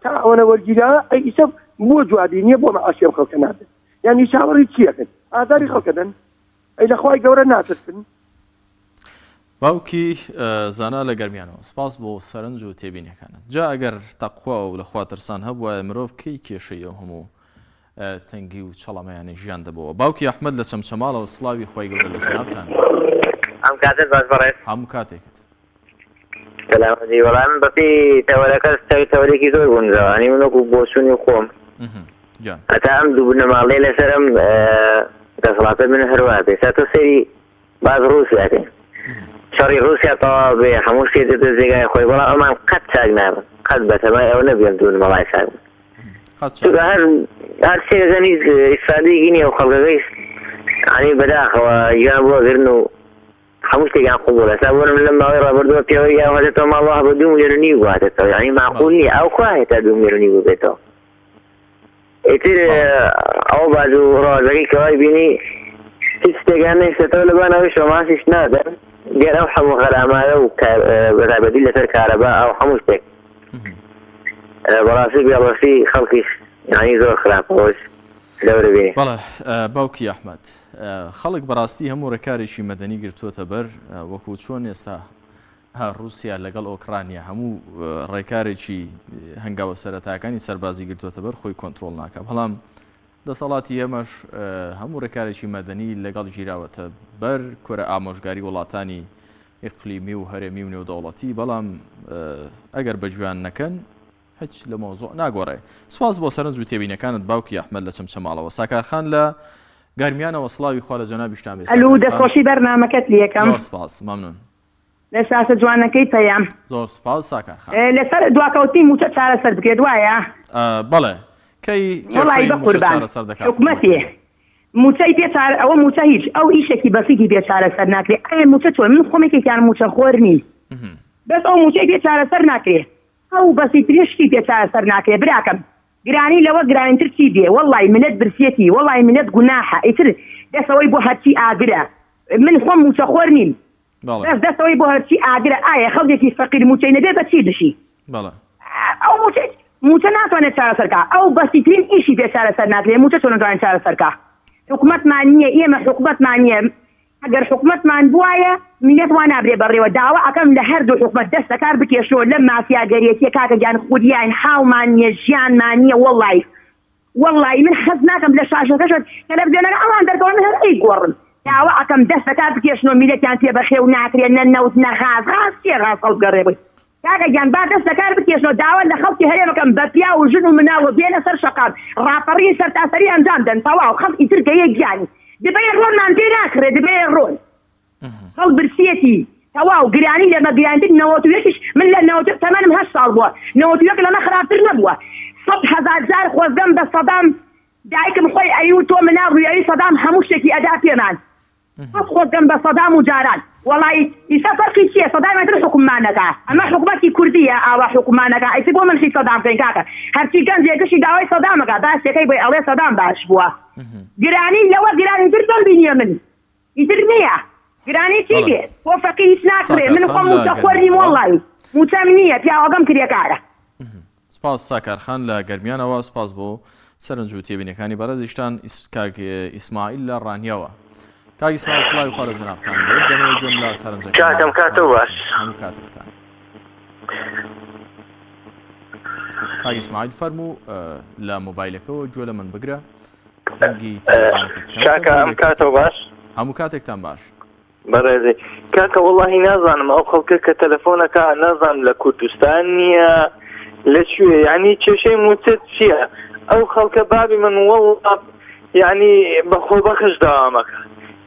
تا ئەوەنە وەرگیرا ئەی ئیسە بۆ جوادی نییە بۆ مەعاشی ئەم خەڵکە نادەن یعنی چاوەڕی چیەکەن ئازاری خەڵکەدەن ئەی لەخوای گەورە ناترسن باوکی زانا لە گەرمیانەوە سپاس بۆ سەرنج و تێبینەکانت جا ئەگەر تەقوا و لەخوا ترسان هەبووە مرۆڤ کەی کێشەیە هەموو تەنگی و چەڵەمەیانی ژیان دەبەوە باوکی ئەحمەد لە چەمچەماڵەوە سڵاوی خۆی گەورە لە جنابتان ئەم کاتت باش بەڕێز هەموو کاتێکت سەلامەتی وەڵام بەپی تەوەرەکە تەوەرێکی زۆر بوون زەوانی منەکو بۆ چوونی خۆم هەتا ئەم دوو بنەماڵەی لەسەرم دەسەڵاتە من هەروە بێسا تۆ سەری باز ڕووسیاکەین شەڕی ڕووسیا تەوا بێ هەموو شتێ دێتە جێگای خۆی بەڵام ئەمان قەت چاک نابن قەت بەتەمای ئەوە نەبێن دوو بنەماڵای چاک بن هەر سێزەنی ئیسفادەیەکی نییە و خەڵکەکەی عنی بەداخەوە گیان بۆگرن و هەموو شتێکیان قوبوڵە سا بۆنم لەم ماوەی ڕابردووە پێوەی یان هەدێتەوە ماڵوە بە 2 ملیۆن و نیو بواتێتەوە یعنی معقول نییە ئەو کوا هێتا 2 ملیۆن و نیو بێتەوە ئیتر ئەو باز و ڕازەکەی کەوای بینی هیچ شتێکیان نەیشتێتەوە لەبانەوەی شۆماسیش نادەن گەر ئەو هەموو غەرامانە و بەتایبەتی لەسەر کارەبا ئەو هەموو شتێک بەڕاستی بێڵەسی خەڵکیش یعنی زۆر خراپەوەش لەورە بێ بەڵێ باوکی ئەحمەد خەڵک بەڕاستی هەموو ڕێکارێکی مەدەنی گرتووەتە بەر وەکو چۆن ئێستا رووسیا لەگەڵ ئۆکرانیا هەموو ڕێکارێکی هەنگاوە سەرەتاکانی سەربازی گرتوۆتە بەر خۆی کۆنتترۆل ناکە بەڵام دەسەڵاتی ئێمەش هەموو ڕێکارێکی مەدەنی لەگەڵ ژیراوەتە بەر کورە ئامۆژگاری وڵاتانی ئیقلیمی و هەرێمی و نێودەوڵەتی بەڵام ئەگەر بەگوێیان نەکەن هیچ لە مۆزۆ ناگۆڕێ. سپاس بۆ سەرنج و تێبینەکانت باوکی ئەحمەد لە چەمچەماڵەوە. ساکارخان لە گەرمیانەوە سڵاوی خوا لە جەنابی شتان بێت. ئەلو دەستخۆشی بەرنامەکەت لە یەکەم. زۆر سپاس مەمنون. لە ساسە جوانەکەی پەیام. زۆر سپاس ساکارخان. لەسەر دواکەوتی موچە چارەسەر بکرێت وایە؟ بەڵێ. کەی وڵی بەقوربان حکومەتێ موچەی پێ ئەوە موچە هیچ ئەو ئیشێکی بەسیکی پێ چارەسەر ناکرێت. ئەێ موچە چۆن من خۆمێکێکیان موچە خۆر نین بەس ئەو موچەی پێ چارەسەر ناکرێت ئەو بەسیترشتی پێ چارەسەر ناکرێت براکەم گرانی لەوە گرانتر چی دێ وەڵی منەت برسێتی وەڵی منەت گوناحە ئیتر دەسەوەی بۆ هەرچی ئاگرە من خۆم موچە خۆر نیم بەس دەسەوەی بۆ هەرچی ئاگرە ئایا خەڵکێکی فەقیر موچەی نەبێ بە چی دشی ئەو موچە ناتوانێت چارەسەرکە ئەو بەسیترین ئیشی پێ چارەسەر ناکرێت موچە چۆن ناتوانێت چارەسەرکە حکومەتمان نییە ئێمە حکومەتمان نییە ئەگەر حکومەتمان بواە میلەت وا نابرێ بەڕێوە داوا ئەەکەم لە هەردوو حکومەت دەستەکار بکێشەوە لەم مافیاگەریەتیە کاکە گیان خودیان حاومان نییە ژیانمان نییە وەڵی من حەز ناکەم لە شاشەکەشت کە لە بزێنەکە ئەوان دەرکەوە من هەر گۆڕم داوا ئەەکەم دەستەکار بکێشنەوە میلەتیان تێ بەخێو ناکرێت نەنەوت نەغاز ڕاستیە ڕاست هەڵبگەڕێ کاکە گیان با دەستەکار بکێشنەوە داوا لە خەڵکی هەرێمەکەم بە پیا و ژن و مناوە بێنە سەر شەقام ڕاپەڕی سەرتاسەری ئەنجام دەن تەواو خەڵکی تر گەیە گیانی دەبێ ڕۆنمان پێ ناکرێت دەبێ ڕۆن خەڵ برسێتی تەواو گرانی لەمە گرانتر نەوەتویەکیش من لە تەمەنم 8 ساڵ بووە نەوەتویەک لەمە خراپتر نەبووە 100,000 جار خۆزگەم بە سەدام دایکم خۆی ئەیو تۆ مناو ڕویایی سەدام هەموو شتێکی ئەدا پێمان خۆزگەم بە سەدام و جاران وڵی ئیسا فەرقی چییە سەدامەتر حکومانەکە ئەمە حکومەتی کوردیە ئاوا حکومانەکە ئەیسی بۆ من خی سەدام بکەین کاکە هەرچی گەنجێکشی داوای سەدامەکە باسێکەی بۆی ئەڵێ سەدام باش بووە گرانی لەوە گرانیتر دەبینیە من ئیتر نییە گرانی چی دێت بۆ فەقیر هیچ ناکرێت من خۆم موچە خۆرنیم وەڵی موچەم نییە پیاوەگەم کردێکارە. سپاس ساکارخان لە گەرمیانەوە سپاس بۆ سەرنج و تێبینەکانی بەڕێزیشتان کاک ئیسماعیل لە ڕانیەوە. کاک ئیسماعیل سڵاوی خوا لە جەنابتان بێت دەمەوێت جۆم لە سەرنجەکە کاکەم کاتەوە باش هەموو کاتێکتان. کاک ئیسماعیل فەرموو لە مۆبایلەکەەوە گوێ لە من بگرە دەنگی تەلەڤیزیۆنەکەت کاکە ئەم کاتەوە باش هەموو کاتێکتان باش. بەڕێزی کاکە وەڵاهی نازانم ئەو خەڵکە کە تەلەفۆنەکە نازانم لە کوردستان نییە لەکوێ یعنی کێشەی موچەت چییە ئەو خەڵکە بابی من وەڵڵا یعنی بەخۆ بەخش داوامەکە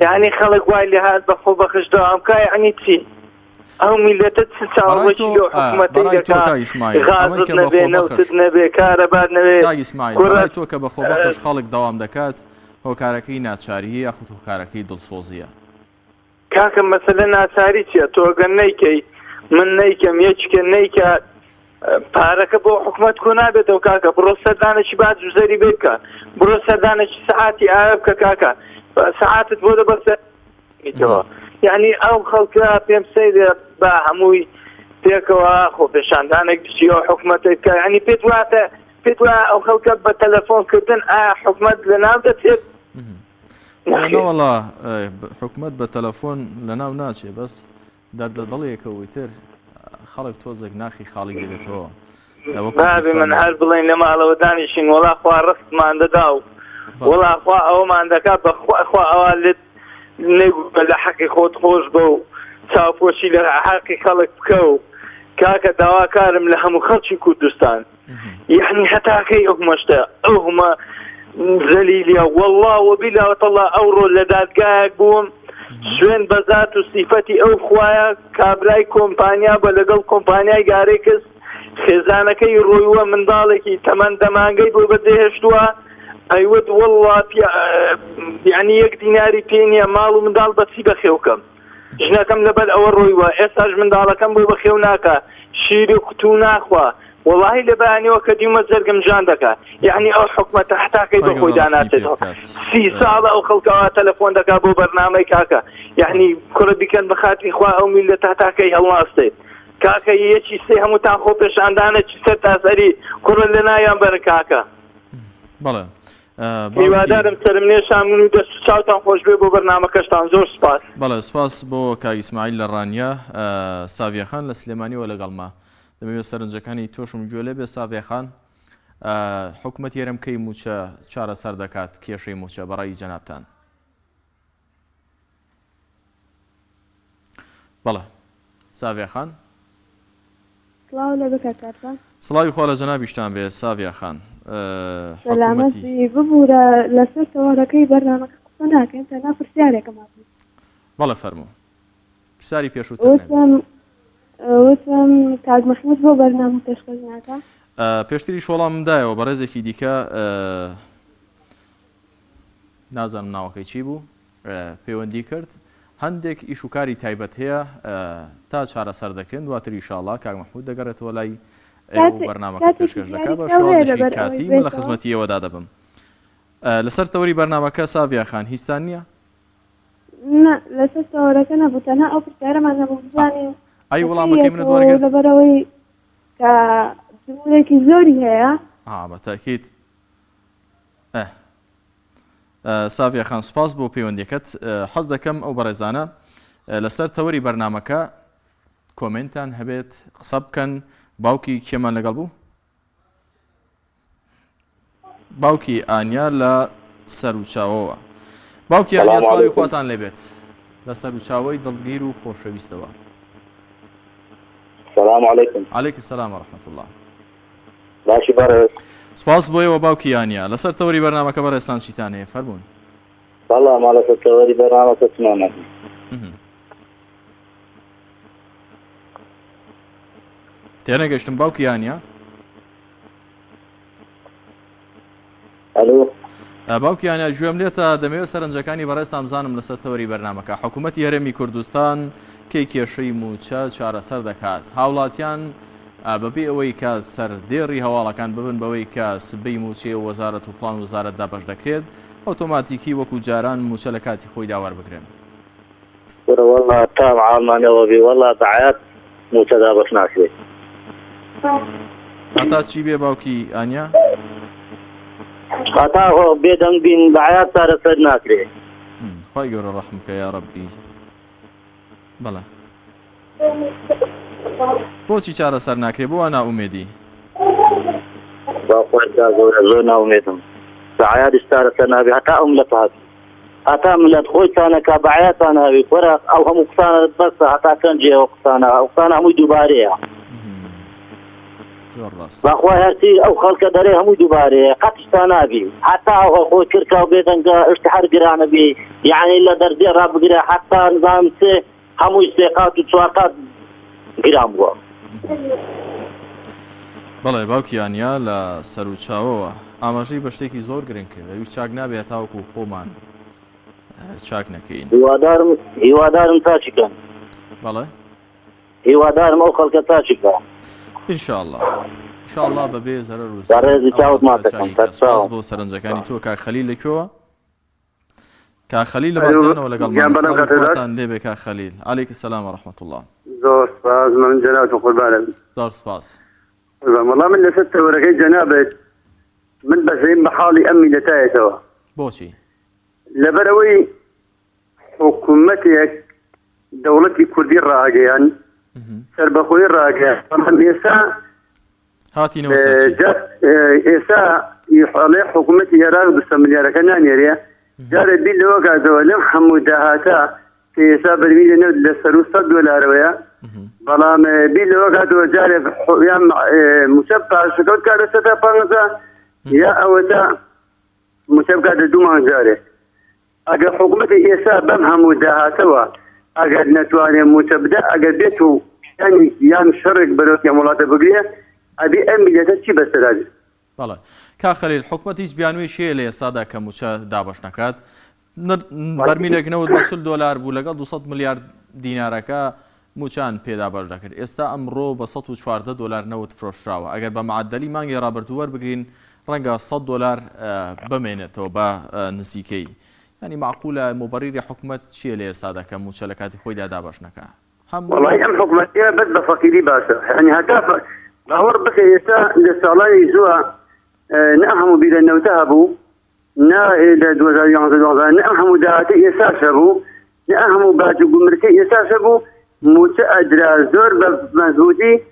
یعنی خەڵک وای لێ هات بەخۆ بەخش داوامکە یعنی چی ئەو میلەتت چاوەکی لە حکومەتەی دەکات غازت نەبێ نەوتت نەبێ کارەبار نەبێ ئیسماعیل تۆ کە بەخۆ بەخش خەڵک داوام دەکات هۆکارەکەی ناچاریە یاخود هۆکارەکەی دڵسۆزیە. کاکە مەسەلە ناچاری چییە تۆگە نەیکەی من نەیکەم یەکێ نەیکە پارەکە بۆ حکومەت کۆ نابێتەوە کاکە بڕۆ سەردانێکی باج وزەری بێ بکە بڕۆ سەردانێکی سەعاتی ئاوە بکە کاکە سەعاتت بۆ دەبەرسەوە یعنی ئەو خەڵکە پێم سەیرە بە هەمووی پێکەوە خۆ پێشاندانێک دشیەوە حکومەتێک کە ینی پێت وایە ئەو خەڵکە بە تەلەفۆنکردن ئایا حکومەت لەناو دەچێت وەڵا حکومەت بە تەلەفۆن لەناو ناچێ بەس دەردەدڵێکەوەی تر خەڵک تۆزێک ناخی خاڵی دەبێتەوە بابێ من هەر بڵێن لە ماڵەوە دانیشین وەڵا خوا ڕستمان دەدا و وەڵا خوا ئەوەمان دەکات بەخوا ئەوە لە حەقی خۆت خۆش بە و چاوپۆشی لە حەقی خەڵک بکە و کاکە داواکارم لە هەموو خەڵکی کوردستان یعنی هەتاکەی ئەومەشتە ئەومە زەلیلیە وەڵڵا وەبیلا وەتەڵا ئەوڕۆ لە دادگایەک بووم سوێن بەزات و سیفەتی ئەو خوایە کابرای کۆمپانیا بە لەگەڵ کۆمپانیای گارەی کەس خێزانەکەی ڕۆیوە منداڵێکی تەمەن دەمانگەی بۆ بەدەهێشتووە ئەیوت وەڵڵا یعنی 1 دیناری پێ نییە ماڵ و منداڵ بەچی بەخێوکەم ژنەکەم لەبەر ئەوە ڕۆیوە ئێستاش منداڵەکەم بۆ بەخێو ناکە شیری قوتو ناخوا والله لە بەیانیەوە کە دیمە جەرگم جان دەکات یعنی ئەو حکومەتە حتاکەی بە خۆی داناچێتەوە 30 ساڵە ئەو خەڵکەوە تەلەفۆن دەکات بۆ بەرنامەی کاکە یعنی کوڕە بیکەن بە خاتری خوا ئەو میلەت هەتاکەی هەڵناستێت کاکە یەکی سێ هەمووتان خۆ پێشاندانێکی سەر تاسەری کوڕە لە نایان بەرن کاکە. بەڵێ هیوادارم سەرمنێشان من و دەست و چاوتان خۆش بێ بۆ بەرنامەکەشتان زۆر سپاس. بەڵێ سپاس بۆ کاک ئیسماعیل لە ڕانیە. ساڤیەخان لە سلێمانیەوە لەگەڵما دەمەوێت سەرنجەکانی تۆشم گوێ لێ بێ. ساڤیەخان حکوومەت یارمکەی موچە چارەسەر دەکات کێشەی موچە بەڕای جەنابتان؟ بەڵێ ساڤیەخان سڵاوی خوا لە جەنابیشتان بێ. ساڤیەخان سەلامەتی ببوورە لەسەر تەواڕەکەی بەرنامەکە قسە ناکەین تەنها پرسیارێکم هاتووە. بەڵێ فەرموو پرسیاری پێشووتر وتم کاک مەحموود بۆ بەرنامە پێشکەش ناکات؟ پێشتریش وەڵامدایەوە بە ڕێزێکی دیکە نازانم ناوەکەی چی بوو پەیوەندی کرد هەندێک ئیش و کاری تایبەت هەیە تا چارەسەر دەکرێن دواتر ئینشاڵڵا کاک مەحموود دەگەڕێتەوە لای ئێوە بەرنامەکە پێشکەش دەکات بە شێوازێکی کاتی من لە خزمەتی ئێوەدا دەبم. لەسەر تەوەری بەرنامەکە ساڤیەخان هیچتان نییە؟ لەسەر تەوەرەکە نەبوو تەنها ئەو پرسیارەمان نەبوو بزانێ ئەی وەڵامەکەی منت وەرگرت لەبەرەوەی کە جمهورێکی زۆری هەیە. بەتاکید ساڤیەخان سوپاس بۆ پەیوەندیەکەت. حەز دەکەم ئەو بەڕێزانە لەسەر تەوەری بەرنامەکە کۆمنتان هەبێت قسە بکەن. باوکی کێمان لەگەڵ بوو؟ باوکی ئانیا لە سەرچاوەوە. باوکی ئانیا سڵاوی خواتان لێبێت لە سەرچاوەی دڵگیر و خۆشەویستەوە. السلام عليكم. عليك السلام ورحمة الله. باشی بەڕێز. سپاس بۆ ئێوە باوکی ئانیا. لەسەر تەوەری بەرنامەکە بەڕێستان چیتان هەیە فەرموون. بەڵام ماڵە لەسەر تەوەری بەرنامەکە چمان نەبوو. تێنەگەشتم باوکی ئانیا. ئەلۆ باوکی ئانیا گوێم لێتە دەمەوێت سەرنجەکانی بەڕێستان بزانم لەسەر تەوەری بەرنامەکە. حکوومەتی هەرێمی کوردستان کەی کێشەی موچە چارەسەر دەکات. هاوڵاتیان بەبێ ئەوەی کە سەردێڕی هەواڵەکان ببن بەوەی کە سبەی موچێ و وەزارەت و فڵان وزارەتدا بەش دەکرێت ئۆتۆماتیکی وەکو جاران موچە لە کاتی خۆی داوار بگرێن. وەڵا تا عامانەوە بێ وەڵا بەعات موچەدا بەش ناکرێت. هەتا چی بێ باوکی ئانیا؟ هەتا بێدەنگ بین بەعات چارەسەر ناکرێت. خی گەورە ڕەحمکە یا ڕەبی. بەڵێ بۆچی چارەسەر ناکرێت بۆ ناومێدی؟ باخوایدا گەورە زۆر ناومێدم بەعاتش چارەسەر نابێ هەتا ئەو ملەت هاتوو هەتا ملەت خۆیتانەکە بەعاتان هاوی وەرە ئەو هەموو قسانە بەسە هەتا کەنجێ ئەو قسانە ئەو قسانە هەمووی دووبارەیە. باخوای هەرچی ئەو خەڵکە دەرێ هەمووی دووبارەیە قەتشتا نابی هەتا ئەو خۆی کرکا و بێدەنگە ئشتی هەر گرانە بێ یعنی لە دەردێ ڕابگرێ حتا نظام سێ هەمووی سێ قات و چوار قات گران بووە. بەڵێ باوکی ئانیا لە سەرچاوەوە ئاماژەی بە شتێکی زۆر گرنگ کرد ئەویش چاک نابێت تاوەکو خۆمان چاک نەکەین. هیوادارم تا چیکەن. بەڵێ هیوادارم ئەو خەڵکە تا چیکە. ئینشاءڵڵا ئینشاءڵڵا بەبێ زەرەر و ڕێزی چاوت ماتەکەم. سپاس بۆ سەرنجەکانی تۆ کاک خەلیل لەکوێوە؟ کاک خەلیل لە بازرگانەوە لەگەڵمان خۆتان لێبێ کاک خەلیل. عەلەیک السەلام وەڕەحمەتوڵڵا الله. زۆر سپاس من جەنابەتم قوربانم. زۆر سپاس. وەڵام من لەسەر تەوەرەکەی جەنابەت من بەسەرین بە حاڵی ئەم میلەتایەتەوە. بۆچی؟ لەبەرەوەی حکوومەتێک دەوڵەتی کوردی ڕاگەیان سەربەخۆی ڕاگەیان ئێستا هاتینەوە سەرچی ئێستا ئەڵێ حکوومەتی عێراق 200 ملیارەکە نانێرێ جارێ بیر لەوە کاتەوە لەم هەموو داهاتە کە ئێستا بەرمی دەنێت لە سەر و 100 دۆلارەوەیە بەڵام بیر لەوە کاتەوە جارێ یان موچە پاشەکەوت کاتە 150 یا ئەوەتە موچە بکاتە 2 مانگ جارێ. ئەگەر حکوومەتی ئێستا بەم هەموو داهاتەوە ئەگەر نەتوانێ موچە بدە ئەگەر بێت و یان شەڕێک بەرەو پێم وڵاتە بگرێ ئەبێ ئەم میلەتە چی بەسەرا بێت. بەڵێ کاک خەلیل حکوومەت هیچ بیانوێشی هەیە لە ئێستادا کە موچە دابەش نەکات بەرمیلێک نەوت بە 40 دۆلار بوو لەگەڵ 200 ملیارد دینارەکە موچان پێدا بەش دەکرد. ئێستا ئەمڕۆ بە 114 دۆلار نەوت فرۆشراوە ئەگەر بە معدەلی مانگی ڕابردوو وەربگرین ڕەنگە 100 دۆلار بمێنێتەوە بە نزیکەی. ینی معقولە مۆبەریری حکوومەت چییە لە ئێستادا کە موچە لە کاتی خۆیدا دابەش نەکا؟ وەڵی ئەم حکوومەتیە بەس بە فەقیری باشە ینی هەتا باوەڕ بکە ئێستا لە ساڵانی زووە نە هەموو بیرە نەوتە هەبوو نا إلى 2011 نأهم دهاتي إساسبو نأهم باج قمرتي إساسبو متأدرى زور بمزودي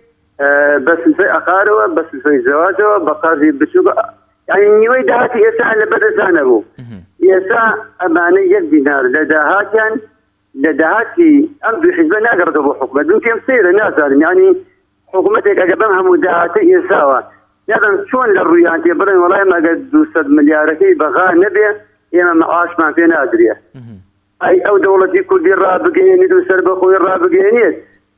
بس في أقاربه بس في زواجه بقاضي بسوق يعني نوي دهاتي إسا لبرزانبو إسا أماني دينار لدهاتي لدهاتي أمضي حزب ناقرد أبو حكمة دون كم سيرة ناسا يعني حكومتك أقبلها مدهاتي إساوة يعني شلون للريان تبرن والله ما قد 200 مليار كي بغى نبي يا معاش ما في نادريه اي او دولتي كل رابقين دو سرب خوي رابقين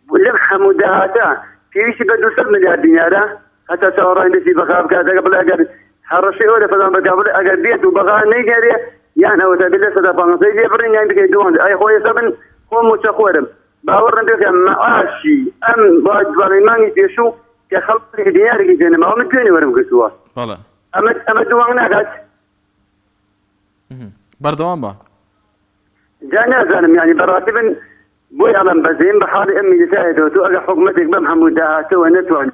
ولمحه مدهاته في شيء ب 200 مليار دينار حتى ثورة في بغى كذا قبل اجر حرشي ولا فلان قبل اجر بيت وبغى نيجري يعني هو تبي صدا بانسي يبرن يعني بيدون اي خوي سبن هو متخورم باورن بك معاشي ام بعد برنامج يشوف كخلق دياري جينا ما هو متجوني ورم قسوة. والله. أما دوامنا قد. بردوام با. جانا زلم يعني براتب بوي على بزين بحال أمي جسائد وتو أجا حكومتك بمحمود دهاتو ونتوان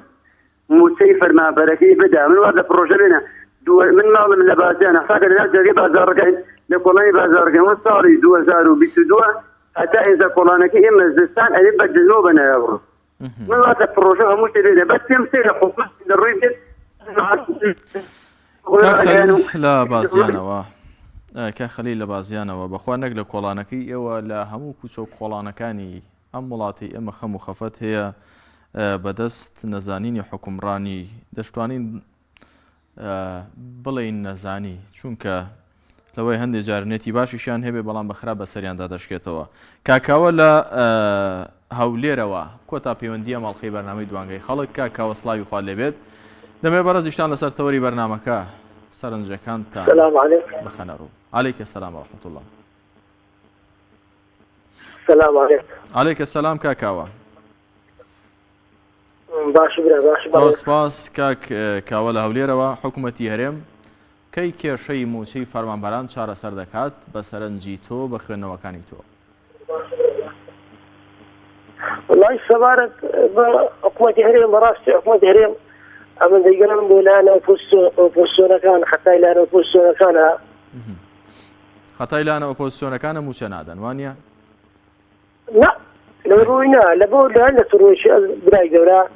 مسيفر مع بركي بدا من هذا البروجي لنا من معظم اللباسين حتى الناس جاي بازاركين لكولاني بازاركين وصاري 2022 حتى إذا كولانك إما زستان ألي بجنوبنا يا برو. من هذا البروجي مش تبينه بس يمثل حكومة الرئيس لا بازيانەوە کە خەلیل لە بازیانەوە بەخوا نەک لە کۆڵانەکەی ئێوە لە هەموو کوچە کۆڵانەکانی ئەم وڵاتی ئێمە خەم و خەفەت هەیە بەدەست نەزانینی حکومڕانی دەشتوانین بڵێین نەزانی چونکە لەوەی هەندێک جارنێتی باشیشیان هەبێ بەڵام بەخرا بە سەریاندا دەشکێتەوە کاکاوە لە هەولێرەوە کۆتا پەیوەندیە ماڵخەی بەرنامەی دوانگەی خەڵک کاکاوە سڵاوی خوا لێبێت دەمێ بەڕێزیشتان لەسەر تەوەری بەرنامەکە سەرنجەکانتان بخەنە ڕوو عەلەیکە السەلام وەرەحمەتوڵڵا السلام عليكم. عەلەیکە السەلام کاکاوە باش برا باش سپاس کاک کاوە لە هەولێرەوە حکوومەتی هەرێم کەی کێشەی موچەی فەرمانبەران چارەسەر دەکات بە سەرنجی تۆ بە خوێندنەوەکانی تۆ والله سبارك حكومة هريم براستي حكومة هريم أما ديقنا بولانا وفوسونا كان حتى إلى وفوسونا كان حتى إلى وفوسونا كان موشنادا وانيا لا لو روينا لبولا لا ترويش براي دورا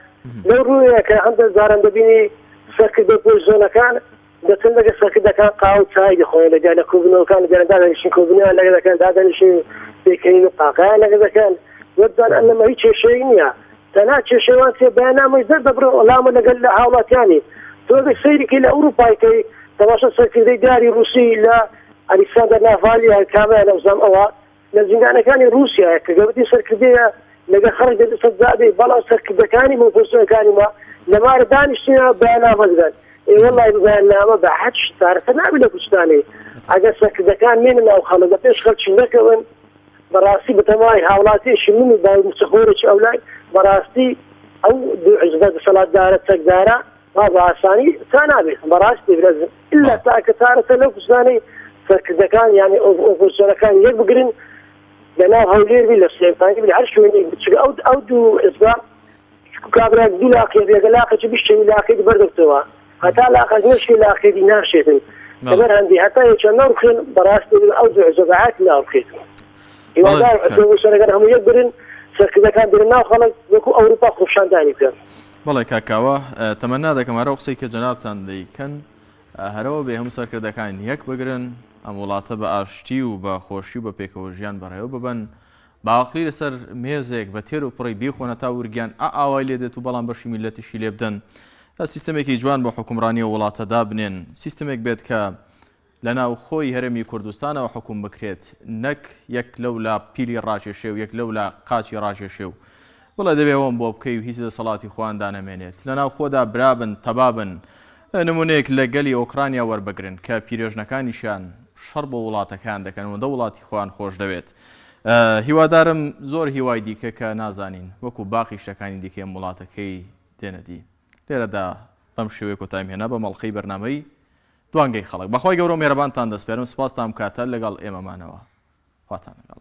لو روينا كان عند زارن دبيني سكت وفوسونا كان دتندق سكت كان قاو تايد خويا جانا كوبنو كان جانا دادا شي كوبنو لا كان دادا شي بكين قاقا لا كان يبدأ أن ما هيك شيء تناقش شيء في برنامج دبر لا من قال له حاولات يعني تقول سيري كلا أوروبا كي تماشى سكرتير داري روسي لا ألكسندر نافالي كمان نظام أوا لازم أنا كان روسيا كجبتي سكرتير لقى خرج الصدادي بلا سكرتير كاني من فرصة كاني ما لما ردانش برنامج قال إيه والله برنامج بحدش تعرف أنا أقول لك وش ثاني أجا سكرتير كان مين أو خلق إيش خلق شو ذكرن براسي بتماي حاولاتي شمني بمسخورش أولاي براسي أو عزبة صلاة دارة تقدارة ما بعساني ثاني براسي بلازم إلا تاكتارة لو كساني فكذا كان يعني أوفرسونا كان يبقرن جناب هولير بلا سيبتاني بلا عرش وين أو دو إسباب كابرا دو لاقي بيا لاقي تبيش لاقي بردكتوا حتى لاقي نشي لاقي دينار شيء كبر عندي حتى يشنور خين براسي أو دو عزبات لا خين بەڵێ کاکاوە تەمەنا دەکەم هەرە قسەی کە جەنابتان دەیکەن هەرەوە بێ هەموو سەرکردەکان یەک بگرن ئەم وڵاتە بە ئاشتی و بە خۆشی و بە پێکەوە ژیان بەڕێوە ببن باوەقلی لەسەر مێزێک بە تێر و پڕی بیخۆنە تا ورگیان ئاوای لێ دێت و بەڵام بەشی میلەتیشی لێ بدەن سیستەمێکی جوان بە حکومڕانی وڵاتەدا بنێن سیستەمێک بێت کە لەناو خۆی هەرێمی کوردستانەوە حکوم بکرێت نەک یەک لەولا پیری ڕاکێشێ و یەک لەولا قاچی ڕاکێشێ و وڵا دەبێ ئەوەم بۆ بکەی و هیچ دەسەڵاتی خۆیان دانەمێنێت لەناو خۆدا برابن تەبابن نمونەیەک لە گەلی ئۆکرانیا وەربگرن کە پیرێژنەکانیشیان شەڕ بۆ وڵاتەکان دەکەن و دە وڵاتی خۆیان خۆش دەوێت هیوادارم زۆر هیوای دیکە کە نازانین وەکو باقی شتەکانی دیکە ئەم وڵاتەکەی دێنەدی لێرەدا بەم شێوەیە کۆتاییم هێنا بە مەڵخەی بەرنامەی دوانگەی خەڵک بەخوای گەورە و مێرەبانتان دەسپێرم سپاستان کاتە لەگەڵ ئێمەمانەوە خواتان لەگەڵ